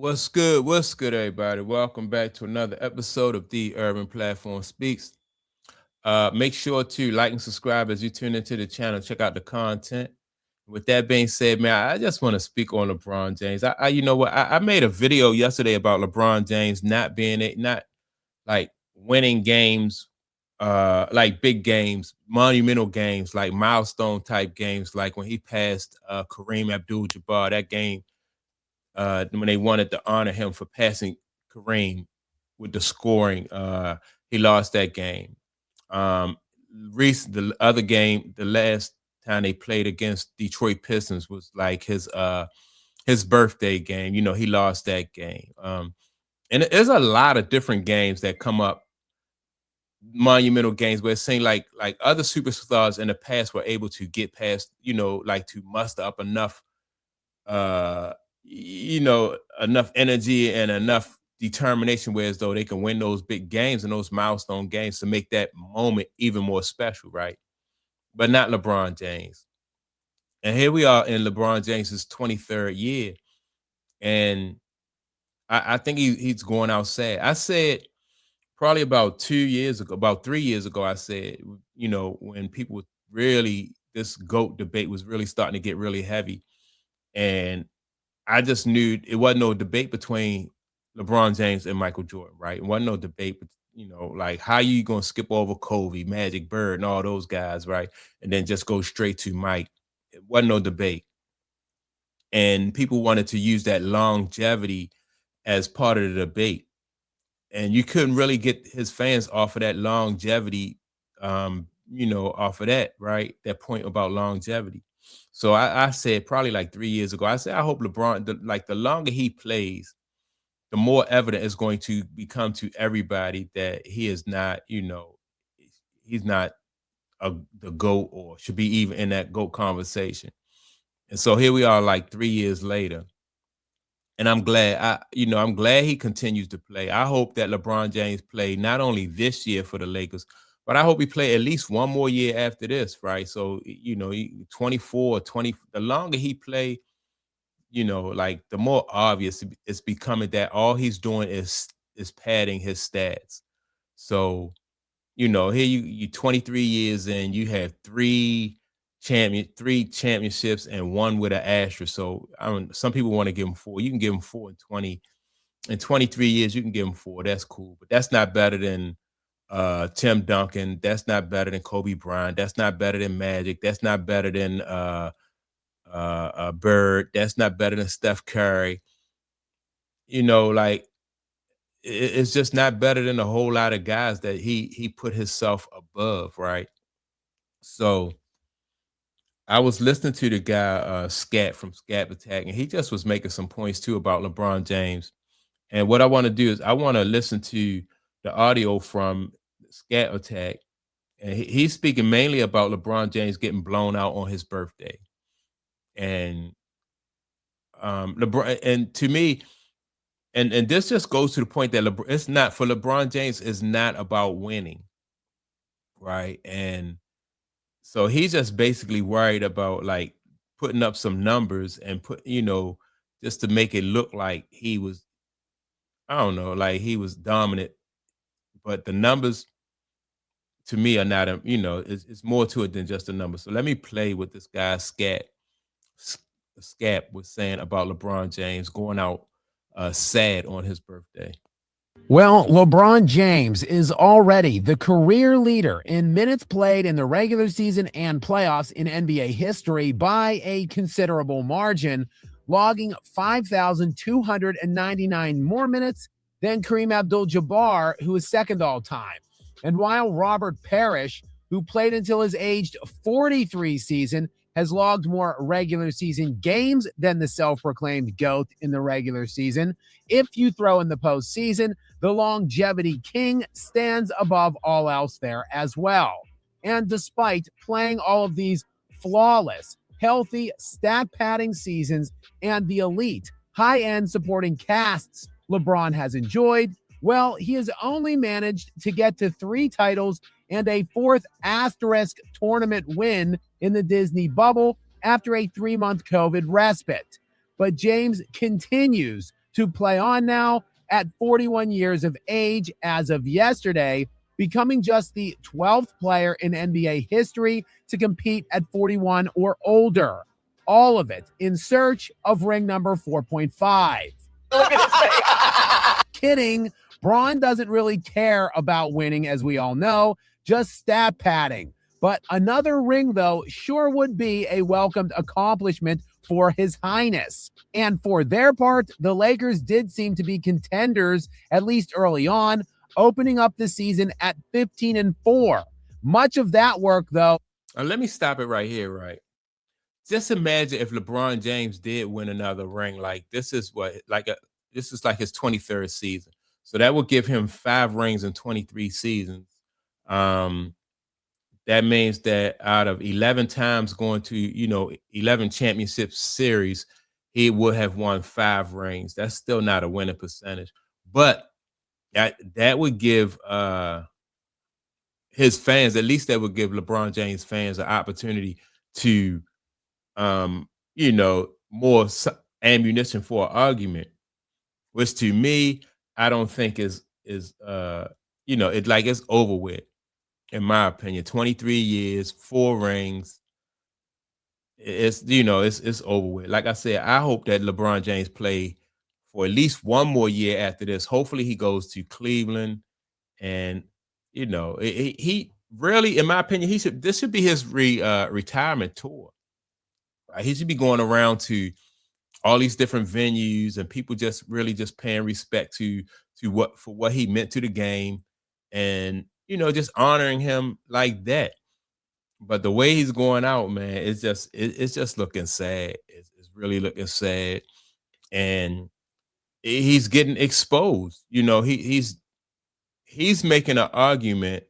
What's good? What's good, everybody? Welcome back to another episode of The Urban Platform Speaks. Make sure to like and subscribe as you tune into the channel. Check out the content. With that being said, man, I just want to speak on LeBron James. You know what? I made a video yesterday about LeBron James not like winning games, like big games, monumental games, like milestone type games, like when he passed Kareem Abdul-Jabbar. That game when they wanted to honor him for passing Kareem with the scoring. He lost that game. The other game, the last time they played against Detroit Pistons was like his birthday game. You know, he lost that game. And there's a lot of different games that come up, monumental games where it seemed like other superstars in the past were able to get past, you know, like to muster up enough enough energy and enough determination where as though they can win those big games and those milestone games to make that moment even more special, right? But not LeBron James. And here we are in LeBron James's 23rd year. And I think he's going out sad. I said probably about 2 years ago, about 3 years ago, I said, you know, when people were really, this GOAT debate was really starting to get really heavy. And I just knew it wasn't no debate between LeBron James and Michael Jordan, right? It wasn't no debate, but you know, like how you gonna skip over Kobe, Magic, Bird, and all those guys, right? And then just go straight to Mike. It wasn't no debate. And people wanted to use that longevity as part of the debate. And you couldn't really get his fans off of that longevity, off of that, right? That point about longevity. So I said probably like 3 years ago, I said, I hope LeBron, the longer he plays, the more evident it's going to become to everybody that he is not, he's not the GOAT or should be even in that GOAT conversation. And so here we are like 3 years later. And I'm glad, I'm glad he continues to play. I hope that LeBron James play not only this year for the Lakers, but I hope he play at least one more year after this, right? So, 24, 20, the longer he play, like the more obvious it's becoming that all he's doing is padding his stats. So, here you 23 years in, you have three championships and one with an asterisk. So some people want to give him four. You can give him four in 23 years, you can give him four. That's cool. But that's not better than Tim Duncan. That's not better than Kobe Bryant. That's not better than Magic. That's not better than Bird. That's not better than Steph Curry. Like it's just not better than a whole lot of guys that he put himself above, right? So I was listening to the guy Scat from Scat Attack, and he just was making some points too about LeBron James. And what I want to do is I want to listen to the audio from Scat Attack, and he's speaking mainly about LeBron James getting blown out on his birthday. And LeBron, and to me, and this just goes to the point that it's not for LeBron James is not about winning, right? And so he's just basically worried about like putting up some numbers and just to make it look like he was, I don't know, like he was dominant. But the numbers to me are not, it's more to it than just a number. So let me play what this guy Scat was saying about LeBron James going out sad on his birthday. Well, LeBron James is already the career leader in minutes played in the regular season and playoffs in NBA history by a considerable margin, logging 5,299 more minutes than Kareem Abdul-Jabbar, who is second all time. And while Robert Parrish, who played until his aged 43 season, has logged more regular season games than the self-proclaimed GOAT in the regular season, if you throw in the postseason, the longevity king stands above all else there as well. And despite playing all of these flawless, healthy, stat-padding seasons and the elite, high-end supporting casts LeBron has enjoyed, well, he has only managed to get to 3 titles and a 4th asterisk tournament win in the Disney bubble after a 3-month COVID respite. But James continues to play on now at 41 years of age as of yesterday, becoming just the 12th player in NBA history to compete at 41 or older. All of it in search of ring number 4.5. Look at his face. Kidding. Braun doesn't really care about winning, as we all know, just stat padding. But another ring, though, sure would be a welcomed accomplishment for His Highness. And for their part, the Lakers did seem to be contenders, at least early on, opening up the season at 15-4. Much of that work, though. Let me stop it right here, right? Just imagine if LeBron James did win another ring. Like this is like his 23rd season. So that would give him 5 rings in 23 seasons. That means that out of 11 times going to, 11 championship series, he would have won 5 rings. That's still not a winning percentage. But that would give his fans, at least that would give LeBron James fans an opportunity to more ammunition for an argument, which to me, I don't think is it's over with, in my opinion. 23 years, 4 rings. It's over with. Like I said, I hope that LeBron James play for at least one more year after this. Hopefully he goes to Cleveland, and he really, in my opinion, this should be his retirement tour. Right? He should be going around to all these different venues and people just really just paying respect to what he meant to the game, and just honoring him like that. But the way he's going out, man, it's just looking sad. It's really looking sad, and he's getting exposed. He's making an argument,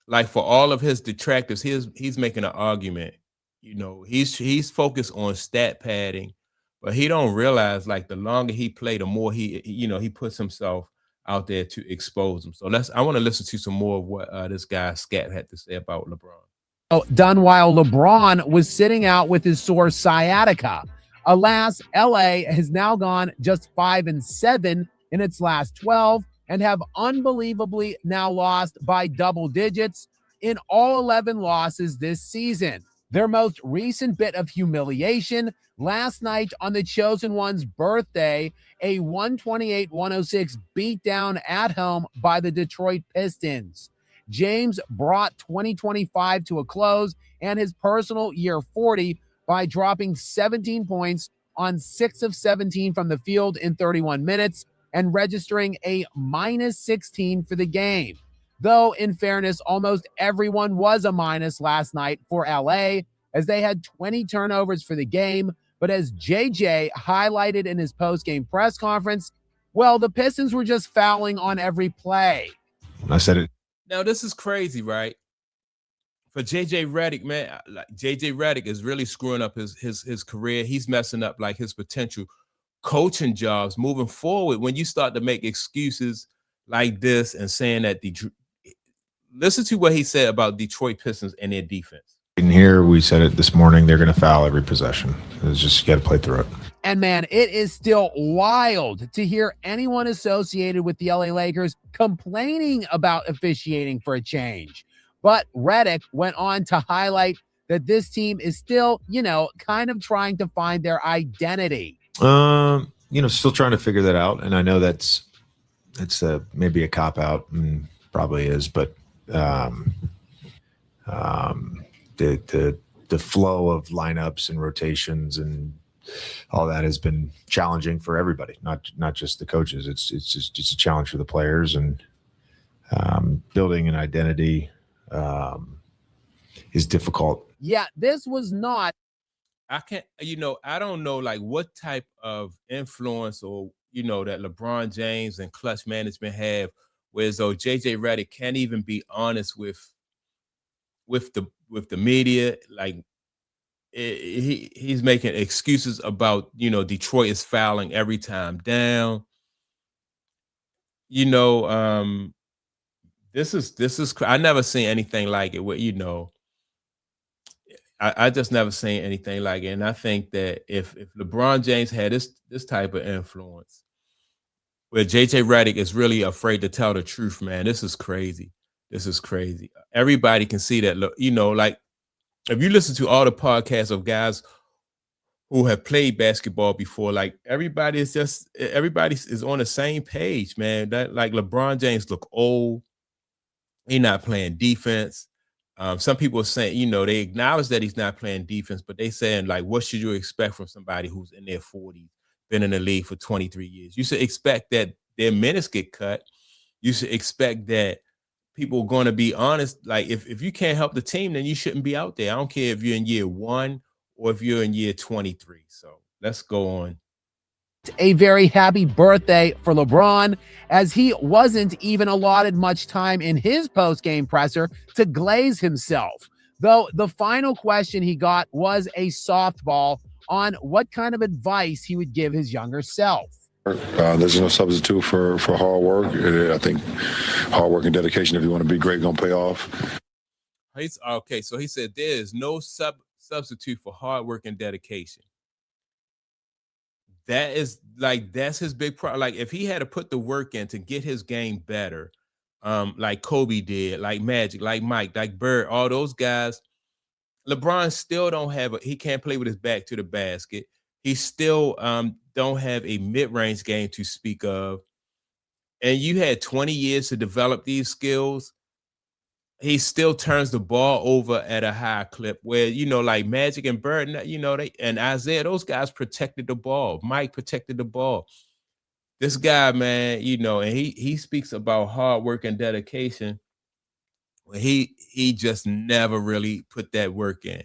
like, for all of his detractors. He's making an argument. He's focused on stat padding, but he don't realize, like, the longer he play, the more he puts himself out there to expose him. So I want to listen to some more of what this guy Scat had to say about LeBron. Done while LeBron was sitting out with his sore sciatica. Alas, LA has now gone just 5-7 in its last 12 and have unbelievably now lost by double digits in all 11 losses this season. Their most recent bit of humiliation last night on the Chosen One's birthday, a 128-106 beatdown at home by the Detroit Pistons. James brought 2025 to a close and his personal year 40 by dropping 17 points on 6 of 17 from the field in 31 minutes and registering a -16 for the game. Though, in fairness, almost everyone was a minus last night for LA, as they had 20 turnovers for the game. But as JJ highlighted in his post-game press conference, well, the Pistons were just fouling on every play. I said it. Now, this is crazy, right? For JJ Redick, man, like, JJ Redick is really screwing up his career. He's messing up, like, his potential coaching jobs moving forward. When you start to make excuses like this and saying that listen to what he said about Detroit Pistons and their defense. In here, we said it this morning, they're going to foul every possession. It's just, you got to play through it. And man, it is still wild to hear anyone associated with the LA Lakers complaining about officiating for a change. But Redick went on to highlight that this team is still, kind of trying to find their identity. Still trying to figure that out. And I know it's maybe a cop out, and probably is, but the flow of lineups and rotations and all that has been challenging for everybody, not just the coaches. It's a challenge for the players, and building an identity is difficult. Yeah, this was not. I don't know, like, what type of influence or that LeBron James and clutch management have, whereas though JJ Redick can't even be honest with the media. Like, he's making excuses about Detroit is fouling every time down. This is I never seen anything like it, where I just never seen anything like it. And I think that if LeBron James had this type of influence, where JJ Redick is really afraid to tell the truth, man, this is crazy. This is crazy. Everybody can see that. Look, like if you listen to all the podcasts of guys who have played basketball before, like everybody is on the same page, man. That like LeBron James look old. He's not playing defense. Some people are saying, they acknowledge that he's not playing defense, but they saying like, what should you expect from somebody who's in their 40s, been in the league for 23 years? You should expect that their minutes get cut. You should expect that people are going to be honest. Like if you can't help the team, then you shouldn't be out there. I don't care if you're in year 1 or if you're in year 23. So let's go on. A very happy birthday for LeBron, as he wasn't even allotted much time in his post-game presser to glaze himself. Though the final question he got was a softball on what kind of advice he would give his younger self. There's no substitute for hard work. I think hard work and dedication, if you want to be great, going to pay off. Okay, so he said there is no substitute for hard work and dedication. That's his big problem. Like if he had to put the work in to get his game better, like Kobe did, like Magic, like Mike, like Bird, all those guys, LeBron still don't have he can't play with his back to the basket. He still don't have a mid-range game to speak of. And you had 20 years to develop these skills. He still turns the ball over at a high clip where, like Magic and Bird, they and Isaiah, those guys protected the ball. Mike protected the ball. This guy, man, and he speaks about hard work and dedication. He just never really put that work in.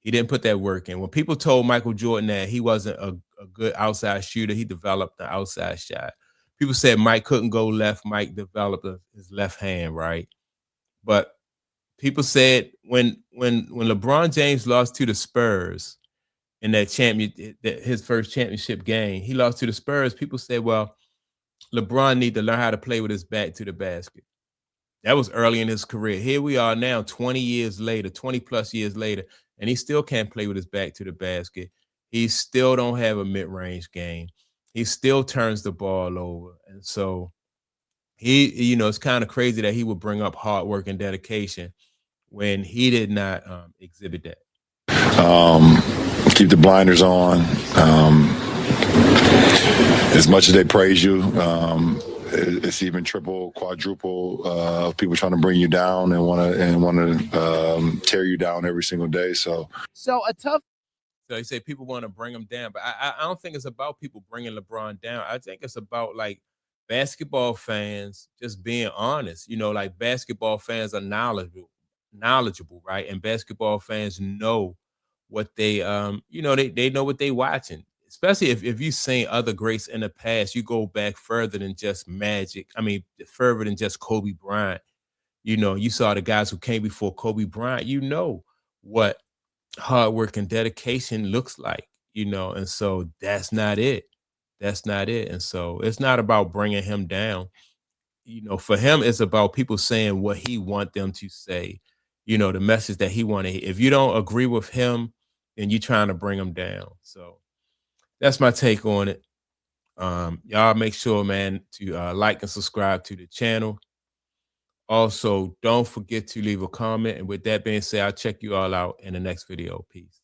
He didn't put that work in. When people told Michael Jordan that he wasn't a good outside shooter, he developed the outside shot. People said Mike couldn't go left. Mike developed his left hand, right? But people said when LeBron James lost to the Spurs in that his first championship game, he lost to the Spurs. People said, well, LeBron need to learn how to play with his back to the basket. That was early in his career. Here we are now, 20 years later, 20 plus years later, and he still can't play with his back to the basket. He still don't have a mid-range game. He still turns the ball over. And so it's kind of crazy that he would bring up hard work and dedication when he did not exhibit that. Keep the blinders on. As much as they praise you, it's even triple, quadruple people trying to bring you down and want to tear you down every single day. So a tough. So you say people want to bring him down, but I don't think it's about people bringing LeBron down. I think it's about like basketball fans just being honest. Like basketball fans are knowledgeable, right? And basketball fans know what they they know what they watching. Especially if you've seen other greats in the past, you go back further than just Magic. I mean, further than just Kobe Bryant. You saw the guys who came before Kobe Bryant. You know what hard work and dedication looks like. And so that's not it. That's not it. And so it's not about bringing him down. For him, it's about people saying what he want them to say. The message that he wanted. If you don't agree with him, then you're trying to bring him down. So that's my take on it. Y'all make sure, man, to like and subscribe to the channel. Also, don't forget to leave a comment. And with that being said, I'll check you all out in the next video. Peace.